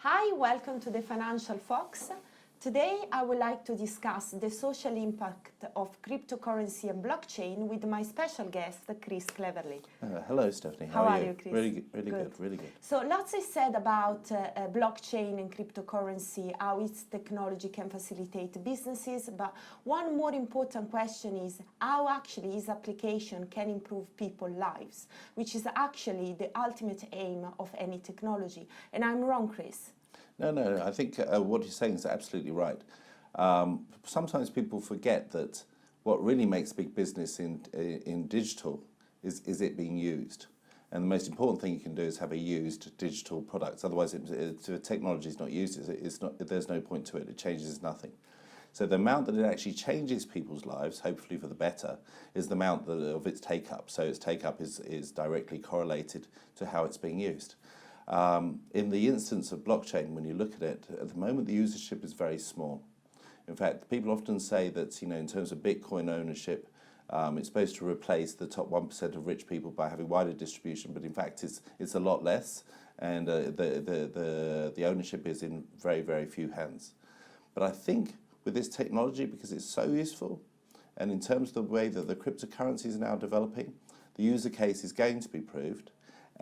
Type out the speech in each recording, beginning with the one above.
Hi, welcome to the Financial Fox. Today I would like to discuss the social impact of cryptocurrency and blockchain with my special guest, Chris Cleverly. Hello, Stephanie. How are you, Chris? Really good, really good. So lots is said about blockchain and cryptocurrency, how its technology can facilitate businesses, but one more important question is how actually its application can improve people's lives, which is actually the ultimate aim of any technology. And I'm wrong, Chris? No, I think what you're saying is absolutely right. Sometimes people forget that what really makes big business in digital is it being used. And the most important thing you can do is have a used digital product. Otherwise, if the technology is not used, there's no point to it. It changes nothing. So the amount that it actually changes people's lives, hopefully for the better, is the amount of its take-up. So its take-up is directly correlated to how it's being used. In the instance of blockchain, when you look at it, at the moment the usership is very small. In fact, people often say that, in terms of Bitcoin ownership, it's supposed to replace the top 1% of rich people by having wider distribution, but in fact it's a lot less, and the ownership is in very, very few hands. But I think with this technology, because it's so useful, and in terms of the way that the cryptocurrencies are now developing, the user case is going to be proved.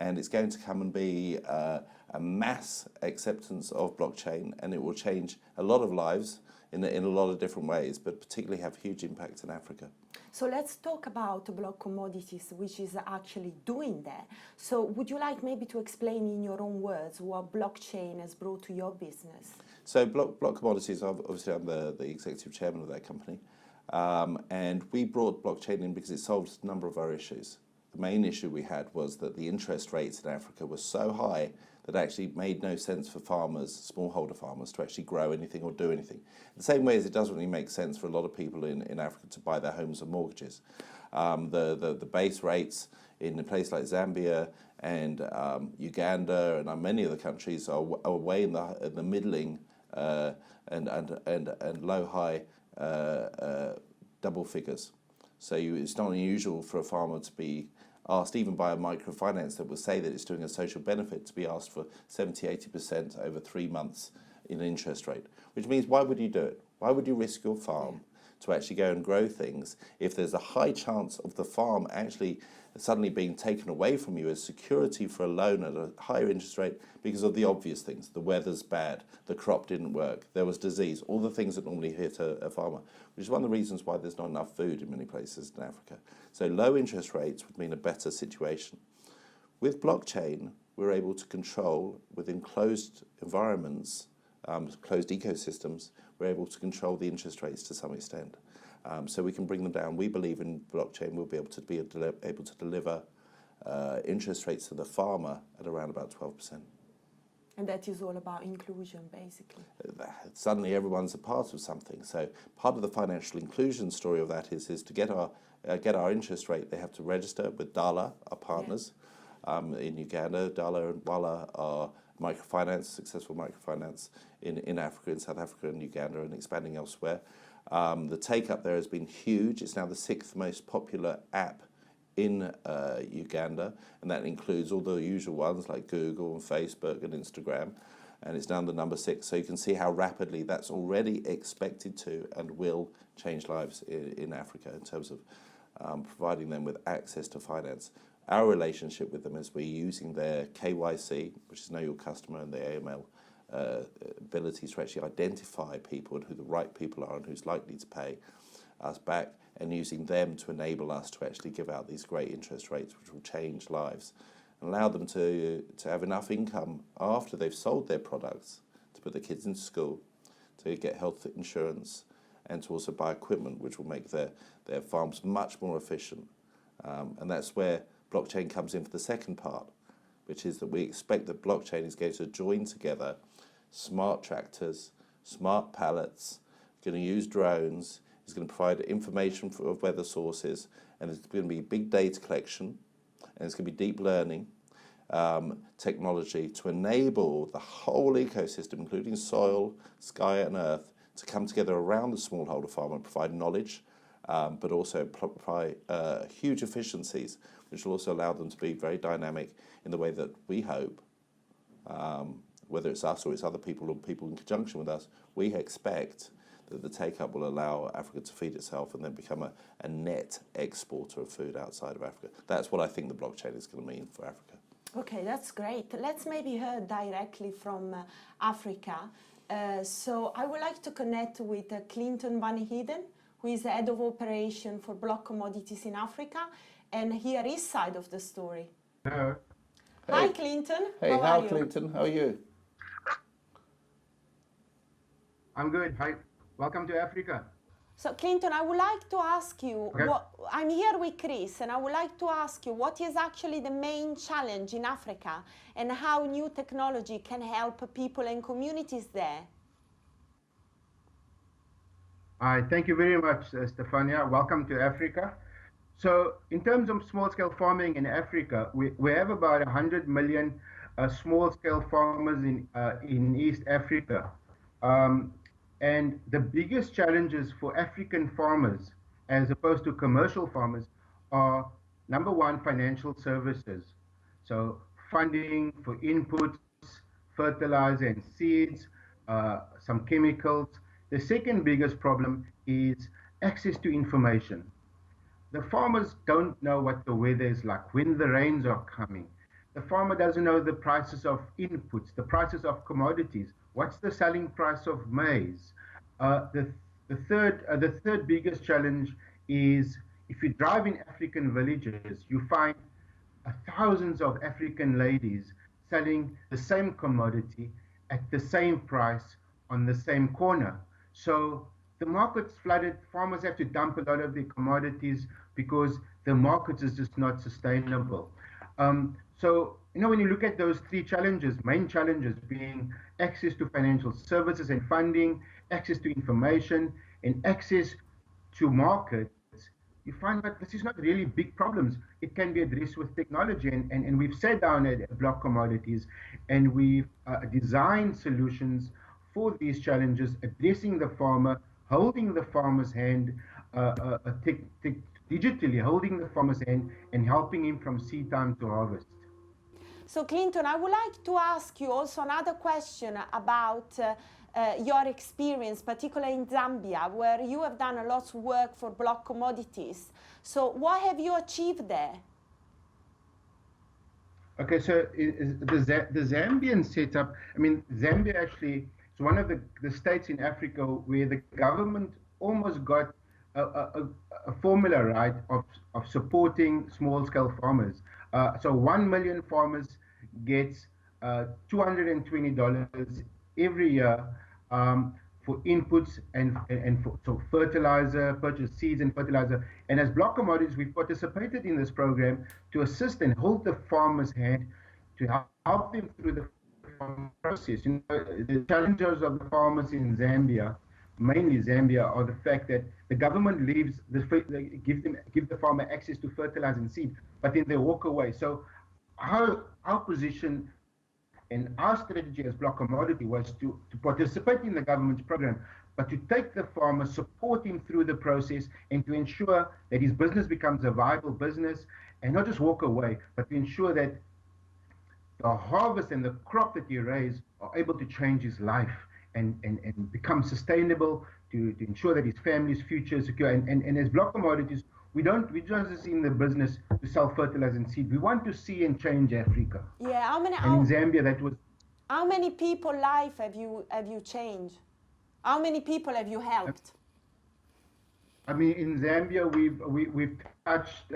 And it's going to come and be a mass acceptance of blockchain, and it will change a lot of lives in a lot of different ways, but particularly have huge impact in Africa. So let's talk about Block Commodities, which is actually doing that. So would you like maybe to explain in your own words what blockchain has brought to your business? So Block Commodities, obviously I'm the executive chairman of that company, and we brought blockchain in because it solved a number of our issues. The main issue we had was that the interest rates in Africa were so high that it actually made no sense for farmers, smallholder farmers, to actually grow anything or do anything. The same way as it doesn't really make sense for a lot of people in Africa to buy their homes and mortgages. The base rates in a place like Zambia and Uganda and many other countries are way in the middling and low-high double figures. So it's not unusual for a farmer to be asked, even by a microfinance that will say that it's doing a social benefit, to be asked for 70–80% over 3 months in interest rate. Which means, why would you do it? Why would you risk your farm to actually go and grow things if there's a high chance of the farm actually suddenly being taken away from you as security for a loan at a higher interest rate because of the obvious things? The weather's bad, the crop didn't work, there was disease, all the things that normally hit a farmer, which is one of the reasons why there's not enough food in many places in Africa. So low interest rates would mean a better situation. With blockchain, we're able to control within closed environments, closed ecosystems, we're able to control the interest rates to some extent. So we can bring them down. We believe in blockchain we'll be able to deliver interest rates to the farmer at around about 12%. And that is all about inclusion, basically. Suddenly everyone's a part of something. So part of the financial inclusion story of that is to get our interest rate, they have to register with Dala, our partners. In Uganda, Dala and Wala are microfinance, successful microfinance in Africa, in South Africa and Uganda, and expanding elsewhere. The take-up there has been huge. It's now the 6th most popular app in Uganda, and that includes all the usual ones like Google and Facebook and Instagram, and it's now the number 6. So you can see how rapidly that's already expected to and will change lives in Africa in terms of providing them with access to finance. Our relationship with them is we're using their KYC, which is Know Your Customer, and their AML abilities to actually identify people and who the right people are and who's likely to pay us back, and using them to enable us to actually give out these great interest rates which will change lives and allow them to have enough income after they've sold their products to put their kids into school, to get health insurance, and to also buy equipment which will make their farms much more efficient. And that's where blockchain comes in for the second part, which is that we expect that blockchain is going to join together smart tractors, smart pallets, going to use drones, it's going to provide information of weather sources, and it's going to be big data collection, and it's going to be deep learning technology to enable the whole ecosystem, including soil, sky and earth, to come together around the smallholder farmer and provide knowledge, but also provide huge efficiencies, which will also allow them to be very dynamic in the way that we hope whether it's us or it's other people or people in conjunction with us, we expect that the take-up will allow Africa to feed itself and then become a net exporter of food outside of Africa. That's what I think the blockchain is going to mean for Africa. Okay, that's great. Let's maybe hear directly from Africa. So I would like to connect with Clinton Van Heeden, who is the head of operation for Block Commodities in Africa, and hear his side of the story. Hello. Hi, Clinton. Hey, how are you? Clinton, how are you? I'm good. Hi. Welcome to Africa. So, Clinton, I would like to ask you, I'm here with Chris, and I would like to ask you what is actually the main challenge in Africa and how new technology can help people and communities there. Thank you very much, Stefania. Welcome to Africa. So in terms of small-scale farming in Africa, we have about 100 million small-scale farmers in East Africa. And the biggest challenges for African farmers, as opposed to commercial farmers, are, number one, financial services. So funding for inputs, fertilizer and seeds, some chemicals. The second biggest problem is access to information. The farmers don't know what the weather is like, when the rains are coming. The farmer doesn't know the prices of inputs, the prices of commodities. What's the selling price of maize? The third biggest challenge is if you drive in African villages, you find thousands of African ladies selling the same commodity at the same price on the same corner. So the market's flooded, farmers have to dump a lot of the commodities because the market is just not sustainable. So, when you look at those three challenges, main challenges being access to financial services and funding, access to information, and access to markets, you find that this is not really big problems. It can be addressed with technology. And we've sat down at Block Commodities and we've designed solutions for these challenges, addressing the farmer, holding the farmer's hand, digitally holding the farmer's hand and helping him from seed time to harvest. So, Clinton, I would like to ask you also another question about your experience, particularly in Zambia, where you have done a lot of work for Block Commodities. So what have you achieved there? Okay, so the Zambian setup, Zambia actually is one of the states in Africa where the government almost got a formula right of supporting small-scale farmers. So 1 million farmers gets $220 every year for inputs and for fertilizer, purchase seeds and fertilizer. And as Block Commodities, we've participated in this program to assist and hold the farmer's hand to help them through the farming process. The challenges of the farmers in Zambia, mainly Zambia, are the fact that the government give the farmer access to fertilizer and seed, but then they walk away. So our position and our strategy as Block Commodity was to participate in the government's program, but to take the farmer, support him through the process, and to ensure that his business becomes a viable business, and not just walk away, but to ensure that the harvest and the crop that he raised are able to change his life and become sustainable, to ensure that his family's future is secure. And as Block Commodities, we just in the business to sell fertilizer and seed. We want to see and change Africa. Yeah, in Zambia, that was. How many people's life have you changed? How many people have you helped? In Zambia, we've touched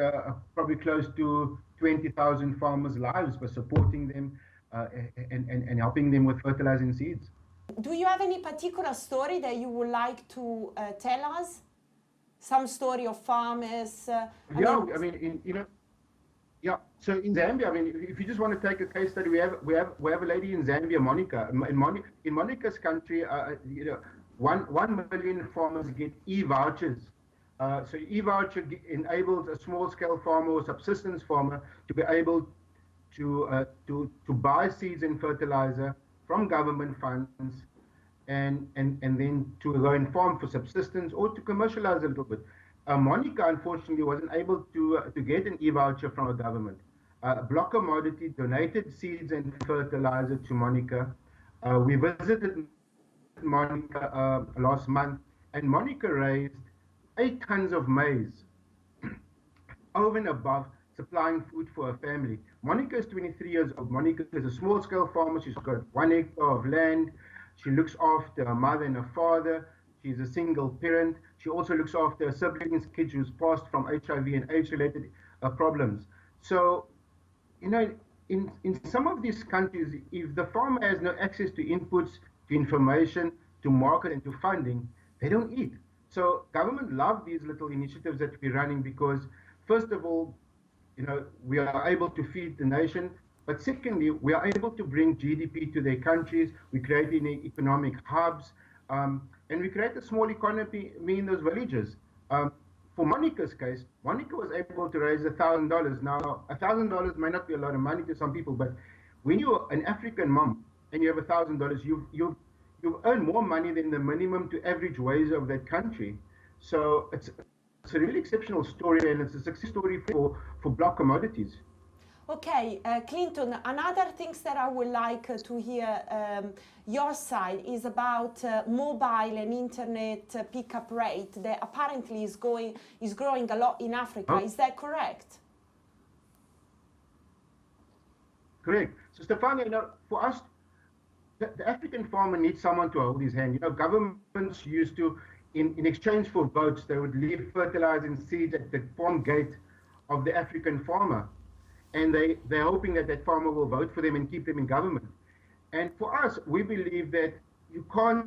probably close to 20,000 farmers' lives by supporting them and helping them with fertilizer and seeds. Do you have any particular story that you would like to tell us? Some story of farmers? So in Zambia, if you just want to take a case study, we have a lady in Zambia, Monica. In Monica's country, 1 million farmers get e-vouchers. So e-voucher enables a small-scale farmer or subsistence farmer to be able to buy seeds and fertilizer from government funds, and then to go and farm for subsistence or to commercialize a little bit. Monica, unfortunately, wasn't able to get an e-voucher from the government. Block Commodity donated seeds and fertilizer to Monica. We visited Monica last month, and Monica raised 8 tons of maize over and above supplying food for her family. Monica is 23 years old. Monica is a small scale farmer. She's got 1 hectare of land. She looks after her mother and her father. She's a single parent. She also looks after her siblings, kids who's passed from HIV and AIDS related problems. So, you know, in some of these countries, if the farmer has no access to inputs, to information, to market, and to funding, they don't eat. So government love these little initiatives that we're running because, first of all, you know, we are able to feed the nation, but secondly, we are able to bring GDP to their countries. We create economic hubs, and we create a small economy in those villages. For Monica's case, Monica was able to raise $1,000. Now, $1,000 may not be a lot of money to some people, but when you're an African mom and you have $1,000, you've earned more money than the minimum to average wage of that country. So it's a really exceptional story, and it's a success story for Block Commodities. Okay, Clinton, another things that I would like to hear your side is about mobile and internet pickup rate that apparently is growing a lot in Africa. Is that correct? Correct. So Stefania, you know, for us, the African farmer needs someone to hold his hand. You know, governments used to, in exchange for votes, they would leave fertilizer and seeds at the farm gate of the African farmer. And they're hoping that farmer will vote for them and keep them in government. And for us, we believe that you can't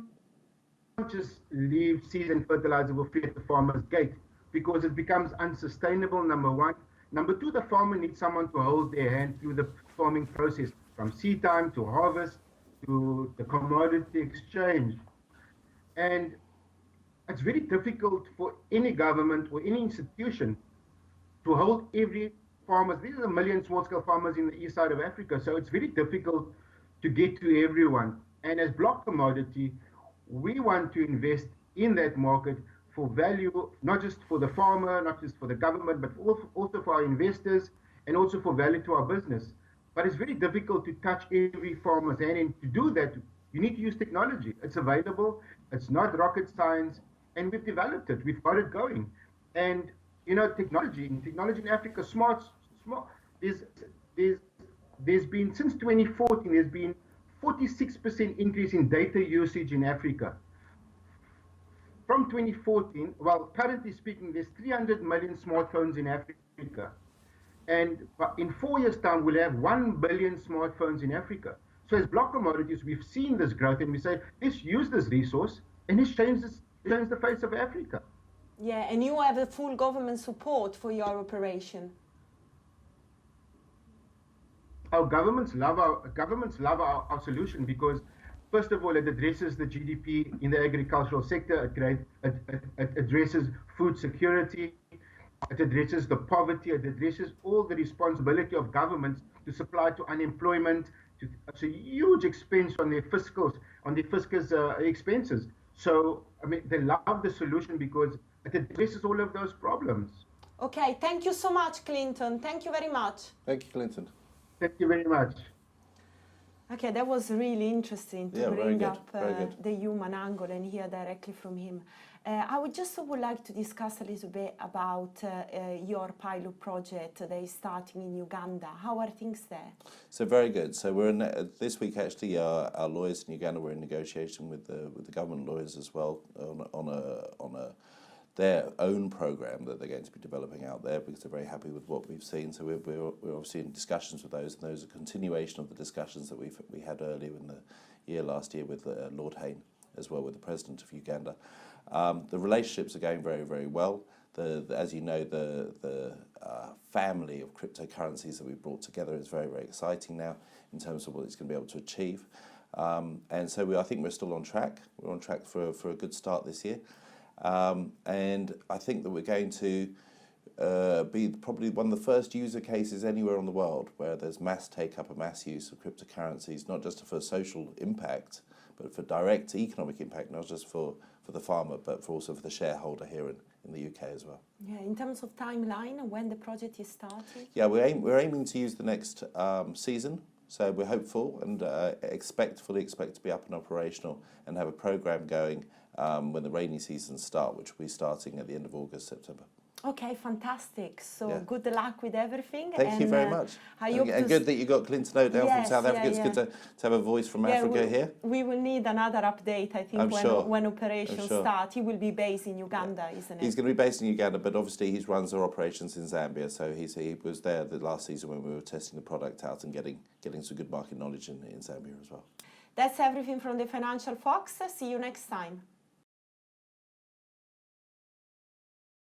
just leave seeds and fertilizer for free at the farmer's gate because it becomes unsustainable, number one. Number two, the farmer needs someone to hold their hand through the farming process, from seed time to harvest to the commodity exchange. And it's very difficult for any government or any institution to hold every farmers. These are a million small-scale farmers in the east side of Africa, so it's very difficult to get to everyone. And as Block Commodity, we want to invest in that market for value, not just for the farmer, not just for the government, but also for our investors and also for value to our business. But it's very difficult to touch every farmer's hand, and to do that, you need to use technology. It's available, it's not rocket science, and we've developed it, we've got it going. And you know, technology in Africa, smart. There's been, since 2014, there's been 46% increase in data usage in Africa. From 2014, well, currently speaking, there's 300 million smartphones in Africa. And in 4 years' time, we'll have 1 billion smartphones in Africa. So as Block Commodities, we've seen this growth, and we say, let's use this resource, and let's change the face of Africa. Yeah, and you have a full government support for your operation. Our governments love our solution because, first of all, it addresses the GDP in the agricultural sector. It addresses food security. It addresses the poverty. It addresses all the responsibility of governments to supply to unemployment. It's a huge expense on their fiscals expenses. So I mean, they love the solution because it addresses all of those problems. Okay, thank you so much, Clinton. Thank you very much. Thank you, Clinton. Thank you very much. Okay, that was really interesting to bring up the human angle and hear directly from him. I would like to discuss a little bit about your pilot project that is starting in Uganda. How are things there? So very good. So we're in this week actually. Our lawyers in Uganda were in negotiation with the government lawyers as well on their own program that they're going to be developing out there, because they're very happy with what we've seen. So we're obviously in discussions with those, and those are a continuation of the discussions that we had earlier in the year last year with Lord Hayne, as well with the president of Uganda. The relationships are going very, very well. As you know, the family of cryptocurrencies that we've brought together is very, very exciting now in terms of what it's going to be able to achieve. And so I think we're still on track. We're on track for a good start this year. And I think that we're going to be probably one of the first user cases anywhere in the world where there's mass take-up and mass use of cryptocurrencies, not just for social impact, but for direct economic impact, not just for the farmer, but also for the shareholder here in the UK as well. Yeah, in terms of timeline and when the project is starting? Yeah, we're aiming to use the next season So we're hopeful and fully expect to be up and operational and have a program going when the rainy seasons start, which will be starting at the end of August, September. Okay, fantastic. So good luck with everything. Thank you very much. And good that you got Clinton O down from South Africa. It's good to have a voice from Africa here. We will need another update, I think, when operations start. He will be based in Uganda, isn't it? He's going to be based in Uganda, but obviously he runs our operations in Zambia. So he was there the last season when we were testing the product out and getting some good market knowledge in Zambia as well. That's everything from the Financial Fox. See you next time.